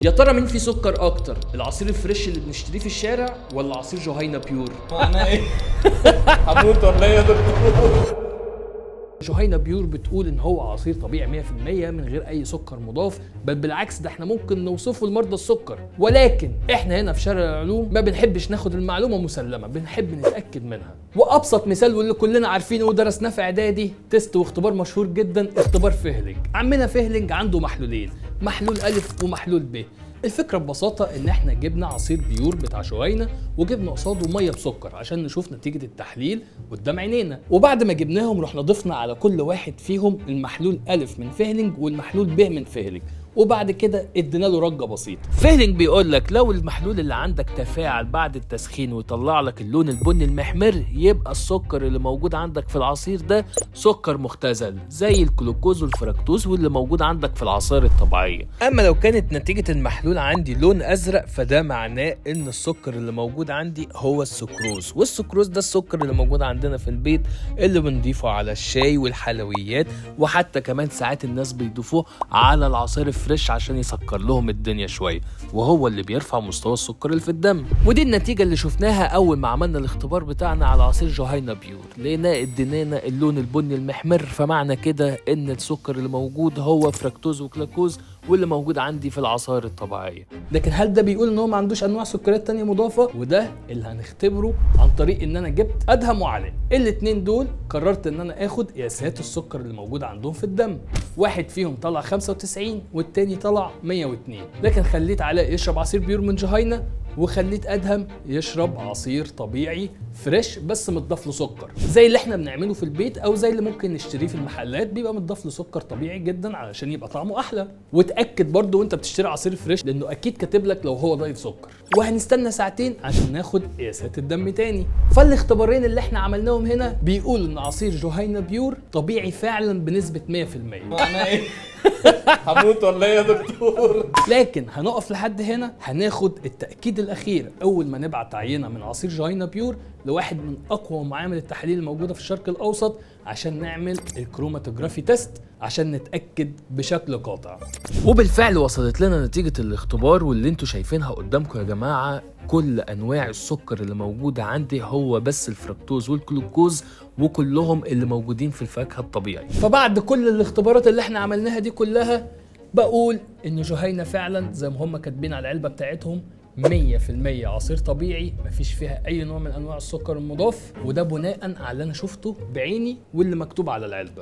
يا ترى مين فيه سكر اكتر، العصير الفريش اللي بنشتريه في الشارع ولا عصير جهينة بيور؟ معناه ايه؟ هموت ولا ايه يا دكتور؟ جهينة بيور بتقول ان هو عصير طبيعي 100% من غير اي سكر مضاف، بل بالعكس ده احنا ممكن نوصفه لمرضى السكر. ولكن احنا هنا في شارع العلوم ما بنحبش ناخد المعلومه مسلمه، بنحب نتاكد منها. وابسط مثال واللي كلنا عارفينه ودرسناه في اعدادي، تيست واختبار مشهور جدا، اختبار فهلنج. عمنا فهلنج عنده محلولين، محلول الف ومحلول ب. الفكرة ببساطة ان احنا جبنا عصير بيور بتاع جهينة وجبنا قصاده مية بسكر عشان نشوف نتيجة التحليل قدام عينينا، وبعد ما جبناهم رحنا ضفنا على كل واحد فيهم المحلول ألف من فهلنج والمحلول ب من فهلنج، وبعد كده ادينا له رجه بسيطه. فهلنج بيقول لك لو المحلول اللي عندك تفاعل بعد التسخين ويطلع لك اللون البني المحمر، يبقى السكر اللي موجود عندك في العصير ده سكر مختزل زي الجلوكوز والفركتوز واللي موجود عندك في العصائر الطبيعيه. اما لو كانت نتيجه المحلول عندي لون ازرق، فده معناه ان السكر اللي موجود عندي هو السكروز، والسكروز ده السكر اللي موجود عندنا في البيت اللي بنضيفه على الشاي والحلويات، وحتى كمان ساعات الناس بيضيفوه على العصير فريش عشان يسكر لهم الدنيا شويه، وهو اللي بيرفع مستوى السكر اللي في الدم. ودي النتيجه اللي شفناها اول ما عملنا الاختبار بتاعنا على عصير جهينة بيور، لقيناه ادينا اللون البني المحمر، فمعنى كده ان السكر اللي موجود هو فركتوز وجلوكوز واللي موجود عندي في العصائر الطبيعيه. لكن هل ده بيقول ان هو ما عندوش انواع سكريات تانية مضافه؟ وده اللي هنختبره عن طريق ان انا جبت ادهم وعلاء، الاتنين دول قررت ان انا اخد قياسات السكر اللي موجود عندهم في الدم. واحد فيهم طلع 95 والتاني طلع 102، لكن خليت علاء يشرب عصير بيور من جهينة وخليت ادهم يشرب عصير طبيعي فريش بس متضاف له سكر، زي اللي احنا بنعمله في البيت او زي اللي ممكن نشتريه في المحلات، بيبقى متضاف له سكر طبيعي جدا علشان يبقى طعمه احلى. وتاكد برضو وانت بتشتري عصير فريش لانه اكيد كاتب لك لو هو ضايف سكر. وهنستنى ساعتين عشان ناخد قياسات الدم تاني. فالاختبارين اللي احنا عملناهم هنا بيقولوا ان عصير جهينة بيور طبيعي فعلا بنسبة 100%. معناه ايه؟ هموت ولا ايه يا دكتور؟ لكن هنقف لحد هنا، هناخد التأكيد الأخير أول ما نبعت عينة من عصير جهينة بيور لواحد من أقوى معامل التحاليل الموجودة في الشرق الأوسط عشان نعمل الكروماتوجرافي تيست عشان نتأكد بشكل قاطع. وبالفعل وصلت لنا نتيجة الاختبار، واللي انتوا شايفينها قدامكم يا جماعة كل أنواع السكر اللي موجودة عندي هو بس الفركتوز والجلوكوز، وكلهم اللي موجودين في الفاكهة الطبيعي. فبعد كل الاختبارات اللي احنا عملناها دي كلها، بقول ان جهينة فعلا زي ما هم كاتبين على العلبة بتاعتهم 100% عصير طبيعي مفيش فيها اي نوع من انواع السكر المضاف، وده بناء على اللي انا شفته بعيني واللي مكتوب على العلبة.